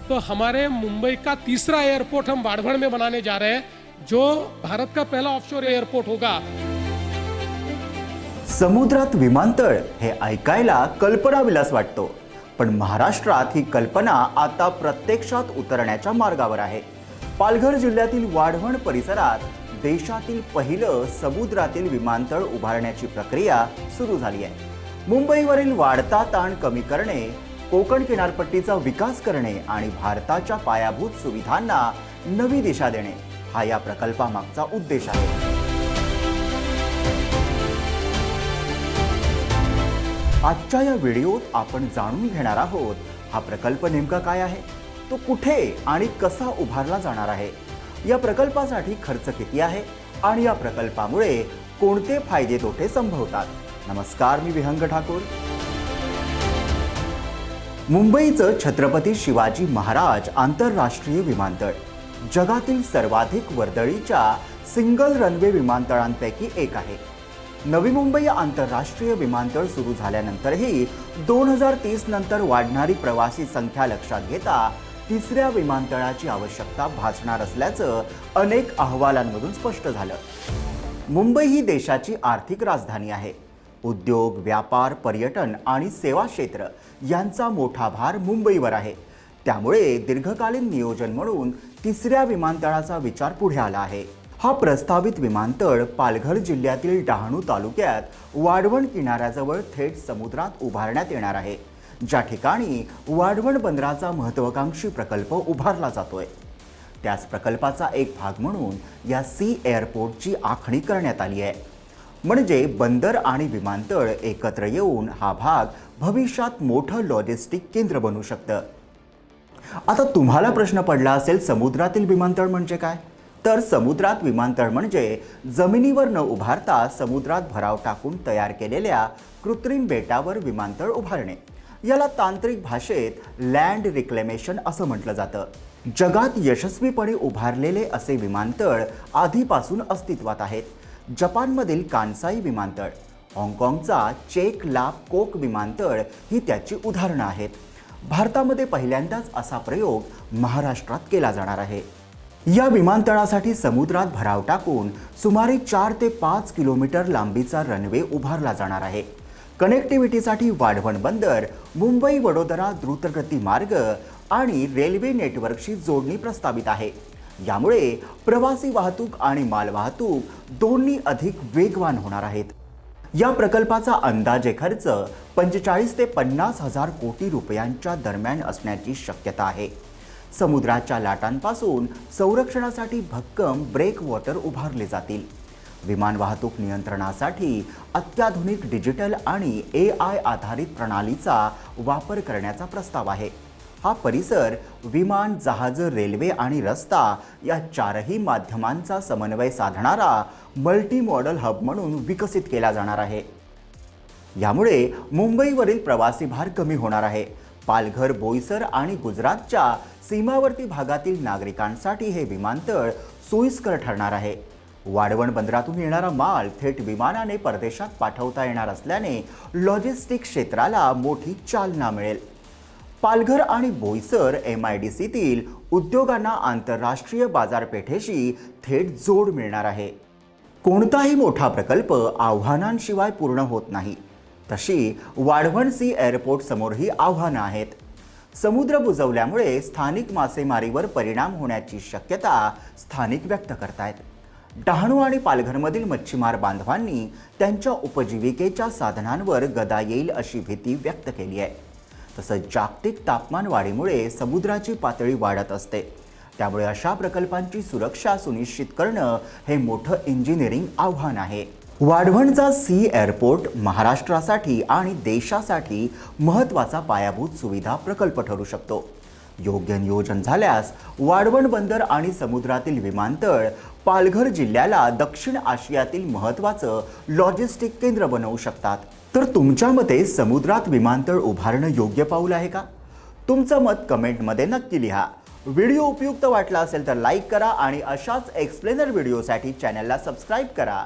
तो हमारे मुंबई का तीसरा एयरपोर्ट हम वाड़वण में बनाने जा रहे हैं, जो भारत का पहला ऑफशोर एयरपोर्ट होगा। समुद्रात विमानतळ हे ऐकायला कल्पनाविलास वाटतो, पण महाराष्ट्रात ही कल्पना आता प्रत्यक्षात उतरण्याच्या मार्गावर आहे। पालघर जिल्ह्यातील वाढवण परिसरात देशातील पहिलं समुद्रातील विमानतळ उभारण्याची प्रक्रिया सुरू झाली आहे। मुंबईवरील वाढता ताण कमी करणे, कोकण किनारपट्टीचा विकास करणे आणि भारताच्या पायाभूत सुविधांना नवी दिशा देणे हा या प्रकल्पामागचा उद्देश आहे। आजच्या या व्हिडिओत आपण जाणून घेणार आहोत हा प्रकल्प नेमका काय आहे, तो कुठे आणि कसा उभारला जाणार आहे, या प्रकल्पासाठी खर्च किती आहे आणि या प्रकल्पामुळे कोणते फायदे तोटे संभवतात। नमस्कार, मी विहंग ठाकूर। मुंबईचं छत्रपती शिवाजी महाराज आंतरराष्ट्रीय विमानतळ जगातील सर्वाधिक वर्दळीच्या सिंगल रनवे विमानतळांपैकी एक आहे। नवी मुंबई आंतरराष्ट्रीय विमानतळ सुरू झाल्यानंतरही 2030 नंतर वाढणारी प्रवासी संख्या लक्षात घेता तिसऱ्या विमानतळाची आवश्यकता भासणार असल्याचं अनेक अहवालांमधून स्पष्ट झालं। मुंबई ही देशाची आर्थिक राजधानी आहे। उद्योग, व्यापार, पर्यटन आणि सेवा क्षेत्र यांचा मोठा भार मुंबईवर आहे। त्यामुळे दीर्घकालीन नियोजन म्हणून तिसऱ्या विमानतळाचा विचार पुढे आला आहे। हा प्रस्तावित विमानतळ पालघर जिल्ह्यातील डहाणू तालुक्यात वाढवण किनाऱ्याजवळ थेट समुद्रात उभारण्यात येणार आहे, ज्या ठिकाणी वाढवण बंदराचा महत्त्वाकांक्षी प्रकल्प उभारला जातोय। त्याच प्रकल्पाचा एक भाग म्हणून या सी एअरपोर्टची आखणी करण्यात आली आहे। म्हणजे बंदर आणि विमानतळ एकत्र येऊन हा भाग भविष्यात मोठं लॉजिस्टिक केंद्र बनू शकतं। आता तुम्हाला प्रश्न पडला असेल, समुद्रातील विमानतळ म्हणजे काय? तर समुद्रात विमानतळ म्हणजे जमिनीवर न उभारता समुद्रात भराव टाकून तयार केलेल्या कृत्रिम बेटावर विमानतळ उभारणे। याला तांत्रिक भाषेत लँड रिक्लेमेशन असं म्हटलं जातं। जगात यशस्वीपणे उभारलेले असे विमानतळ आधीपासून अस्तित्वात आहेत। जपानमधील कांसाई विमानतळ, हाँगकाँगचा चेक ला कोक विमानतळ ही त्याची उदाहरणं आहेत। भारतामध्ये पहिल्यांदाच असा प्रयोग महाराष्ट्रात केला जाणार आहे। या विमानतळासाठी समुद्रात भराव टाकून सुमारे 4 ते 5 किलोमीटर लांबीचा रनवे उभारला जाणार आहे। कनेक्टिव्हिटीसाठी वाढवण बंदर, मुंबई वडोदरा द्रुतगती मार्ग आणि रेल्वे नेटवर्कशी जोडणी प्रस्तावित आहे। यामुळे प्रवासी वाहतूक आणि मालवाहतूक दोन्ही अधिक वेगवान होणार आहेत। या प्रकल्पाचा अंदाजे खर्च 45 ते 50 हजार कोटी रुपयांच्या दरम्यान असण्याची शक्यता आहे। समुद्राच्या लाटांपासून संरक्षणासाठी भक्कम ब्रेकवॉटर उभारले जातील। विमान वाहतूक नियंत्रणासाठी अत्याधुनिक डिजिटल आणि AI आधारित प्रणालीचा वापर करण्याचा प्रस्ताव आहे। हा परिसर विमान, जहाज, रेल्वे आणि रस्ता या चारही माध्यमांचा समन्वय साधणारा मल्टी मॉडल हब म्हणून विकसित केला जाणार आहे। यामुळे मुंबईवरील प्रवासी भार कमी होणार आहे। पालघर, बोईसर आणि गुजरातच्या सीमावर्ती भागातील नागरिकांसाठी हे विमानतळ सोयीस्कर ठरणार आहे। वाढवण बंदरातून येणारा माल थेट विमानाने परदेशात पाठवता येणार असल्याने लॉजिस्टिक क्षेत्राला मोठी चालना मिळेल। पालघर आणि बोईसर MIDCतील उद्योगांना आंतरराष्ट्रीय बाजारपेठेशी थेट जोड मिळणार आहे। कोणताही मोठा प्रकल्प आव्हानांशिवाय पूर्ण होत नाही, तशी वाढवण सी एअरपोर्ट समोरही आव्हानं आहेत। समुद्र बुजवल्यामुळे स्थानिक मासेमारीवर परिणाम होण्याची शक्यता स्थानिक व्यक्त करतायत। डहाणू आणि पालघरमधील मच्छीमार बांधवांनी त्यांच्या उपजीविकेच्या साधनांवर गदा येईल अशी भीती व्यक्त केली आहे। तसंच जागतिक तापमान वाढीमुळे समुद्राची पातळी वाढत असते, त्यामुळे अशा प्रकल्पांची सुरक्षा सुनिश्चित करणं हे मोठं इंजिनिअरिंग आव्हान आहे। वाढवणचा सी एअरपोर्ट महाराष्ट्रासाठी आणि देशासाठी महत्त्वाचा पायाभूत सुविधा प्रकल्प ठरू शकतो। योग्य नियोजन झाल्यास वाढवण बंदर आणि समुद्रातील विमानतळ पालघर जिल्ह्याला दक्षिण आशियातील महत्त्वाचं लॉजिस्टिक केंद्र बनवू शकतात। तर तुमच्या मते समुद्रात विमानतळ उभारणं योग्य पाऊल आहे का? तुमचं मत कमेंटमध्ये नक्की लिहा। व्हिडिओ उपयुक्त वाटला असेल तर लाईक करा आणि अशाच एक्सप्लेनर व्हिडिओसाठी चॅनलला सबस्क्राईब करा।